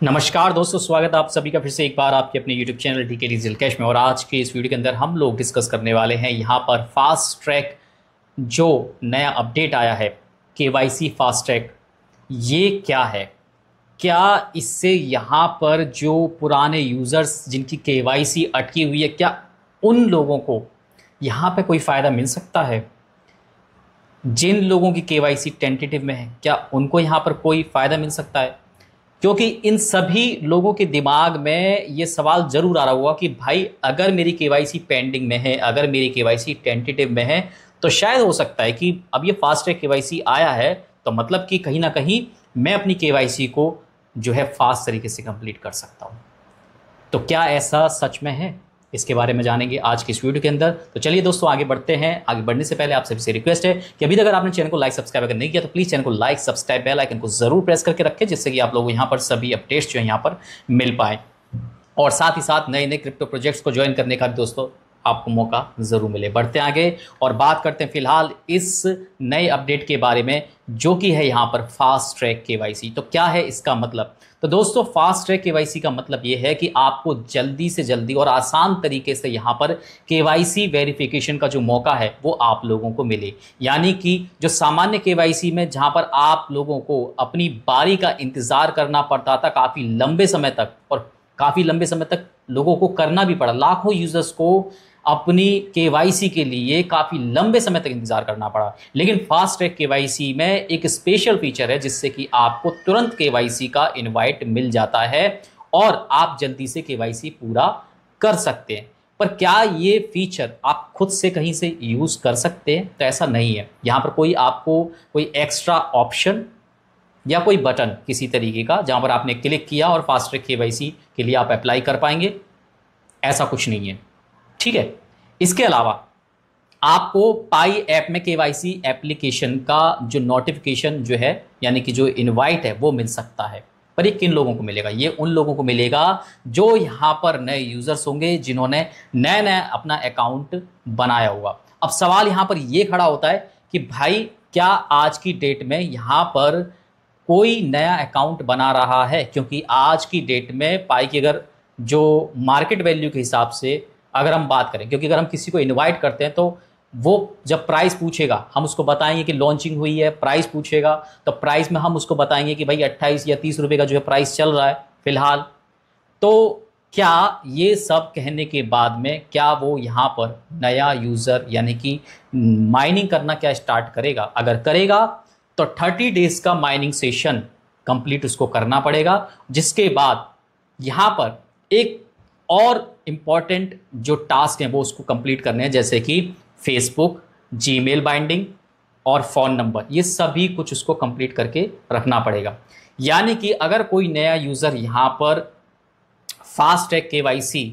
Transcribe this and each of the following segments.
नमस्कार दोस्तों, स्वागत है आप सभी का फिर से एक बार आपके अपने YouTube channel DK digital cash में। और आज के इस वीडियो के अंदर हम लोग डिस्कस करने वाले हैं यहाँ पर फास्ट ट्रैक जो नया अपडेट आया है, केवाईसी फास्ट ट्रैक, ये क्या है। क्या इससे यहाँ पर जो पुराने यूज़र्स जिनकी केवाईसी अटकी हुई है, क्या उन लोगों को यहाँ पे कोई फ़ायदा मिल सकता है। जिन लोगों की केवाईसी टेंटेटिव में है, क्या उनको यहाँ पर कोई फ़ायदा मिल सकता है। क्योंकि इन सभी लोगों के दिमाग में ये सवाल जरूर आ रहा होगा कि भाई अगर मेरी केवाईसी पेंडिंग में है, अगर मेरी केवाईसी टेंटेटिव में है, तो शायद हो सकता है कि अब ये फास्ट ट्रैक केवाईसी आया है तो मतलब कि कहीं ना कहीं मैं अपनी केवाईसी को जो है फास्ट तरीके से कंप्लीट कर सकता हूँ। तो क्या ऐसा सच में है, इसके बारे में जानेंगे आज की इस वीडियो के अंदर। तो चलिए दोस्तों आगे बढ़ते हैं। आगे बढ़ने से पहले आप सभी से रिक्वेस्ट है कि अभी तक अगर आपने चैनल को लाइक सब्सक्राइब अगर नहीं किया तो प्लीज़ चैनल को लाइक सब्सक्राइब बेल आइकन को जरूर प्रेस करके रखें, जिससे कि आप लोगों को यहाँ पर सभी अपडेट्स जो है यहाँ पर मिल पाए। और साथ ही साथ नए नए क्रिप्टो प्रोजेक्ट्स को ज्वाइन करने का भी दोस्तों आपको मौका ज़रूर मिले। बढ़ते हैं आगे और बात करते हैं फिलहाल इस नए अपडेट के बारे में, जो कि है यहाँ पर फास्ट ट्रैक केवाईसी। तो क्या है इसका मतलब। तो दोस्तों फास्ट ट्रैक केवाईसी का मतलब ये है कि आपको जल्दी से जल्दी और आसान तरीके से यहाँ पर केवाईसी वेरिफिकेशन का जो मौका है वो आप लोगों को मिले। यानी कि जो सामान्य केवाईसी में जहाँ पर आप लोगों को अपनी बारी का इंतज़ार करना पड़ता था काफ़ी लंबे समय तक, और काफ़ी लंबे समय तक लोगों को करना भी पड़ा, लाखों यूजर्स को अपनी केवाईसी के लिए काफ़ी लंबे समय तक इंतजार करना पड़ा। लेकिन फास्ट ट्रैक केवाईसी में एक स्पेशल फीचर है जिससे कि आपको तुरंत केवाईसी का इनवाइट मिल जाता है और आप जल्दी से केवाईसी पूरा कर सकते हैं। पर क्या ये फीचर आप खुद से कहीं से यूज़ कर सकते हैं, तो ऐसा नहीं है। यहाँ पर कोई आपको कोई एक्स्ट्रा ऑप्शन या कोई बटन किसी तरीके का जहाँ पर आपने क्लिक किया और फास्ट ट्रैक केवाईसी के लिए आप अप्लाई कर पाएंगे, ऐसा कुछ नहीं है। ठीक है। इसके अलावा आपको पाई ऐप में केवाईसी एप्लीकेशन का जो नोटिफिकेशन जो है, यानी कि जो इनवाइट है, वो मिल सकता है। पर ये किन लोगों को मिलेगा। ये उन लोगों को मिलेगा जो यहाँ पर नए यूजर्स होंगे, जिन्होंने नया नया अपना अकाउंट बनाया होगा। अब सवाल यहाँ पर ये खड़ा होता है कि भाई क्या आज की डेट में यहाँ पर कोई नया अकाउंट बना रहा है। क्योंकि आज की डेट में पाई की अगर जो मार्केट वैल्यू के हिसाब से अगर हम बात करें, क्योंकि अगर हम किसी को इनवाइट करते हैं तो वो जब प्राइस पूछेगा हम उसको बताएंगे कि लॉन्चिंग हुई है, प्राइस पूछेगा तो प्राइस में हम उसको बताएंगे कि भाई 28 या 30 रुपये का जो है प्राइस चल रहा है फिलहाल। तो क्या ये सब कहने के बाद में क्या वो यहाँ पर नया यूज़र यानी कि माइनिंग करना क्या स्टार्ट करेगा। अगर करेगा तो 30 डेज का माइनिंग सेशन कंप्लीट उसको करना पड़ेगा, जिसके बाद यहाँ पर एक और इम्पॉर्टेंट जो टास्क हैं वो उसको कंप्लीट करने हैं, जैसे कि फेसबुक, जीमेल बाइंडिंग और फ़ोन नंबर, ये सभी कुछ उसको कंप्लीट करके रखना पड़ेगा। यानी कि अगर कोई नया यूज़र यहाँ पर फास्ट ट्रैक केवाईसी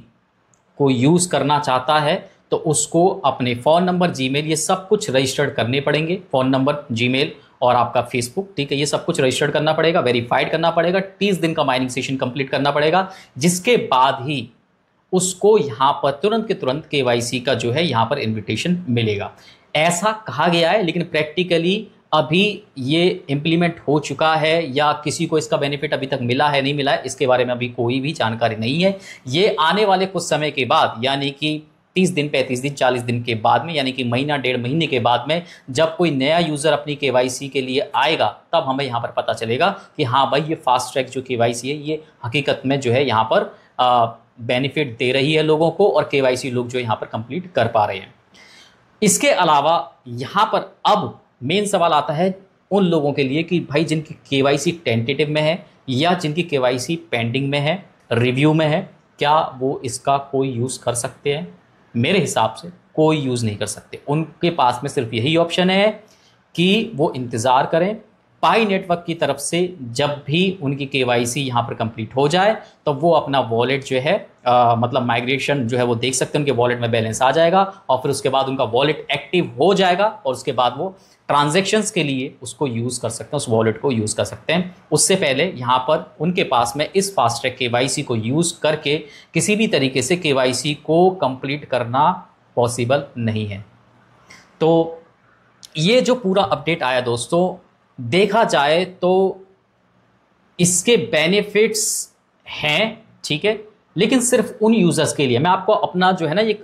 को यूज़ करना चाहता है तो उसको अपने फ़ोन नंबर, जीमेल, ये सब कुछ रजिस्टर्ड करने पड़ेंगे। फ़ोन नंबर, जीमेल और आपका फेसबुक, ठीक है, ये सब कुछ रजिस्टर्ड करना पड़ेगा, वेरीफाइड करना पड़ेगा, 30 दिन का माइनिंग सेशन कंप्लीट करना पड़ेगा, जिसके बाद ही उसको यहाँ पर तुरंत के तुरंत केवाईसी का जो है यहाँ पर इनविटेशन मिलेगा। ऐसा कहा गया है, लेकिन प्रैक्टिकली अभी ये इम्प्लीमेंट हो चुका है या किसी को इसका बेनिफिट अभी तक मिला है नहीं मिला है, इसके बारे में अभी कोई भी जानकारी नहीं है। ये आने वाले कुछ समय के बाद, यानी कि 30 दिन, 35 दिन, 40 दिन के बाद में, यानी कि महीना 1.5 महीने के बाद में जब कोई नया यूज़र अपनी केवाईसी के लिए आएगा, तब हमें यहाँ पर पता चलेगा कि हाँ भाई ये फास्ट ट्रैक जो केवाईसी है ये हकीकत में जो है यहाँ पर बेनिफिट दे रही है लोगों को, और केवाईसी लोग जो यहाँ पर कंप्लीट कर पा रहे हैं। इसके अलावा यहाँ पर अब मेन सवाल आता है उन लोगों के लिए कि भाई जिनकी केवाईसी टेंटेटिव में है या जिनकी केवाईसी पेंडिंग में है, रिव्यू में है, क्या वो इसका कोई यूज़ कर सकते हैं। मेरे हिसाब से कोई यूज़ नहीं कर सकते। उनके पास में सिर्फ यही ऑप्शन है कि वो इंतज़ार करें पाई नेटवर्क की तरफ से। जब भी उनकी केवाईसी यहाँ पर कंप्लीट हो जाए तो वो अपना वॉलेट जो है मतलब माइग्रेशन जो है वो देख सकते हैं, उनके वॉलेट में बैलेंस आ जाएगा और फिर उसके बाद उनका वॉलेट एक्टिव हो जाएगा और उसके बाद वो ट्रांजैक्शंस के लिए उसको यूज़ कर सकते हैं, उस वॉलेट को यूज़ कर सकते हैं। उससे पहले यहाँ पर उनके पास में इस फास्ट ट्रैक केवाईसी को यूज़ करके किसी भी तरीके से केवाईसी को कंप्लीट करना पॉसिबल नहीं है। तो ये जो पूरा अपडेट आया दोस्तों, देखा जाए तो इसके बेनिफिट्स हैं, ठीक है, लेकिन सिर्फ उन यूज़र्स के लिए। मैं आपको अपना जो है ना एक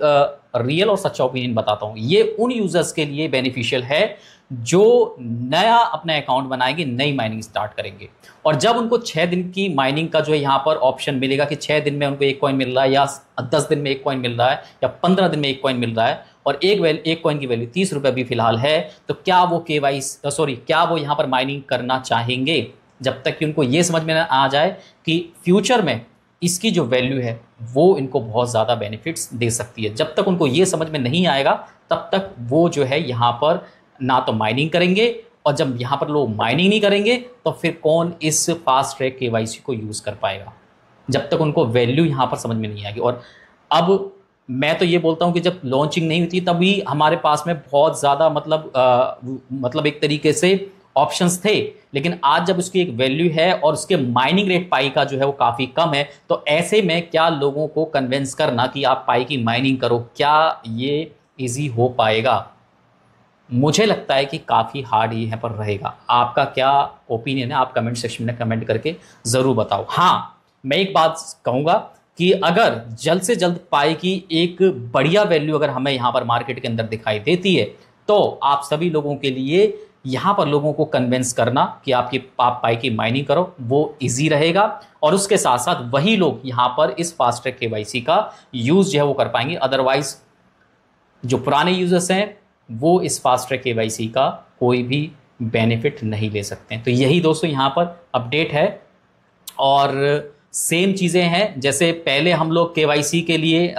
रियल और सच्चा ओपिनियन बताता हूँ। ये उन यूज़र्स के लिए बेनिफिशियल है जो नया अपना अकाउंट बनाएंगे, नई माइनिंग स्टार्ट करेंगे, और जब उनको 6 दिन की माइनिंग का जो है यहाँ पर ऑप्शन मिलेगा कि 6 दिन में उनको 1 कॉइन मिल रहा है, या 10 दिन में 1 कॉइन मिल रहा है, या 15 दिन में 1 कॉइन मिल रहा है, और एक कॉइन की वैल्यू 30 रुपये भी फिलहाल है, तो क्या वो क्या वो यहाँ पर माइनिंग करना चाहेंगे? जब तक कि उनको ये समझ में ना आ जाए कि फ्यूचर में इसकी जो वैल्यू है वो इनको बहुत ज़्यादा बेनिफिट्स दे सकती है, जब तक उनको ये समझ में नहीं आएगा तब तक वो जो है यहाँ पर ना तो माइनिंग करेंगे, और जब यहाँ पर लोग माइनिंग नहीं करेंगे तो फिर कौन इस फास्ट ट्रैक केवाईसी को यूज़ कर पाएगा, जब तक उनको वैल्यू यहाँ पर समझ में नहीं आएगी। और अब मैं तो ये बोलता हूँ कि जब लॉन्चिंग नहीं हुई थी तभी हमारे पास में बहुत ज़्यादा मतलब एक तरीके से ऑप्शंस थे, लेकिन आज जब उसकी एक वैल्यू है और उसके माइनिंग रेट पाई का जो है वो काफ़ी कम है, तो ऐसे में क्या लोगों को कन्विंस करना कि आप पाई की माइनिंग करो, क्या ये ईजी हो पाएगा? मुझे लगता है कि काफ़ी हार्ड यहाँ पर रहेगा। आपका क्या ओपिनियन है? आप कमेंट सेक्शन में कमेंट करके ज़रूर बताओ। हाँ, मैं एक बात कहूँगा कि अगर जल्द से जल्द पाई की एक बढ़िया वैल्यू अगर हमें यहाँ पर मार्केट के अंदर दिखाई देती है, तो आप सभी लोगों के लिए यहाँ पर लोगों को कन्विंस करना कि आप पाई की माइनिंग करो वो इजी रहेगा, और उसके साथ साथ वही लोग यहाँ पर इस फास्ट ट्रैक केवाईसी का यूज़ जो है वो कर पाएंगे। अदरवाइज जो पुराने यूजर्स हैं वो इस फास्ट ट्रैक केवाईसी का कोई भी बेनिफिट नहीं ले सकते हैं। तो यही दोस्तों यहाँ पर अपडेट है, और सेम चीज़ें हैं जैसे पहले हम लोग केवाईसी के लिए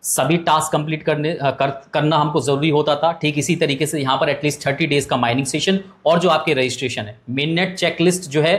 सभी टास्क कंप्लीट करना हमको ज़रूरी होता था, ठीक इसी तरीके से यहाँ पर एटलीस्ट 30 डेज़ का माइनिंग सेशन और जो आपके रजिस्ट्रेशन है। मेननेट चेकलिस्ट जो है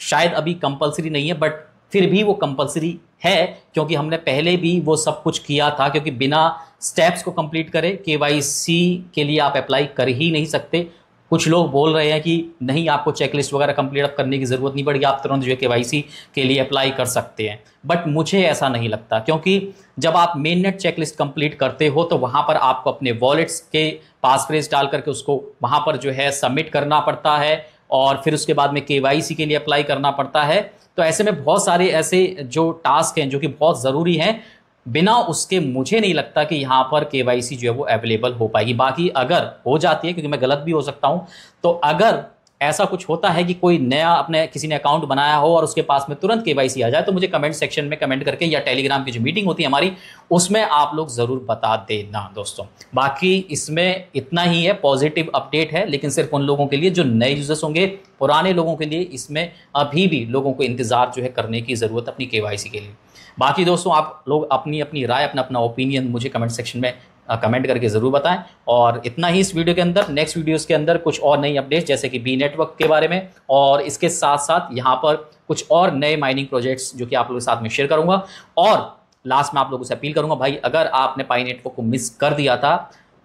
शायद अभी कंपलसरी नहीं है, बट फिर भी वो कंपलसरी है क्योंकि हमने पहले भी वो सब कुछ किया था, क्योंकि बिना स्टेप्स को कंप्लीट करे केवाईसी के लिए आप अप्लाई कर ही नहीं सकते। कुछ लोग बोल रहे हैं कि नहीं, आपको चेकलिस्ट वगैरह कंप्लीट अप करने की ज़रूरत नहीं पड़ेगी, आप तुरंत जो है केवाईसी के लिए अप्लाई कर सकते हैं, बट मुझे ऐसा नहीं लगता, क्योंकि जब आप मेननेट चेकलिस्ट कंप्लीट करते हो तो वहाँ पर आपको अपने वॉलेट्स के पासफ्रेज डाल करके उसको वहाँ पर जो है सबमिट करना पड़ता है, और फिर उसके बाद में केवाईसी के लिए अप्लाई करना पड़ता है। तो ऐसे में बहुत सारे ऐसे जो टास्क हैं जो कि बहुत ज़रूरी हैं, बिना उसके मुझे नहीं लगता कि यहाँ पर केवाईसी जो है वो अवेलेबल हो पाएगी। बाकी अगर हो जाती है, क्योंकि मैं गलत भी हो सकता हूँ, तो अगर ऐसा कुछ होता है कि कोई नया अपने किसी ने अकाउंट बनाया हो और उसके पास में तुरंत केवाईसी आ जाए, तो मुझे कमेंट सेक्शन में कमेंट करके या टेलीग्राम की जो मीटिंग होती है हमारी, उसमें आप लोग ज़रूर बता देना दोस्तों। बाकी इसमें इतना ही है, पॉजिटिव अपडेट है, लेकिन सिर्फ उन लोगों के लिए जो नए यूजर्स होंगे। पुराने लोगों के लिए इसमें अभी भी लोगों को इंतज़ार जो है करने की ज़रूरत अपनी केवाईसी के लिए। बाकी दोस्तों आप लोग अपनी अपनी राय, अपना अपना ओपिनियन मुझे कमेंट सेक्शन में कमेंट करके ज़रूर बताएं। और इतना ही इस वीडियो के अंदर। नेक्स्ट वीडियोस के अंदर कुछ और नई अपडेट्स जैसे कि बी नेटवर्क के बारे में, और इसके साथ साथ यहाँ पर कुछ और नए माइनिंग प्रोजेक्ट्स जो कि आप लोगों के साथ में शेयर करूँगा। और लास्ट में आप लोगों से अपील करूँगा, भाई अगर आपने पाई नेटवर्क को मिस कर दिया था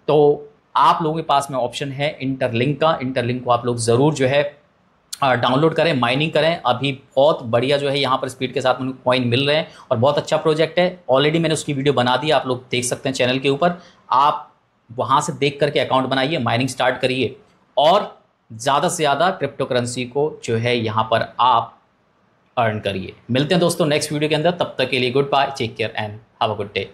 तो आप लोगों के पास में ऑप्शन है इंटरलिंक का। इंटरलिंक को आप लोग ज़रूर जो है डाउनलोड करें, माइनिंग करें। अभी बहुत बढ़िया जो है यहाँ पर स्पीड के साथ उनको कॉइन मिल रहे हैं और बहुत अच्छा प्रोजेक्ट है। ऑलरेडी मैंने उसकी वीडियो बना दी, आप लोग देख सकते हैं चैनल के ऊपर। आप वहाँ से देख करके अकाउंट बनाइए, माइनिंग स्टार्ट करिए और ज़्यादा से ज़्यादा क्रिप्टो करेंसी को जो है यहाँ पर आप अर्न करिए। मिलते हैं दोस्तों नेक्स्ट वीडियो के अंदर, तब तक के लिए goodbye, take care and have a good day.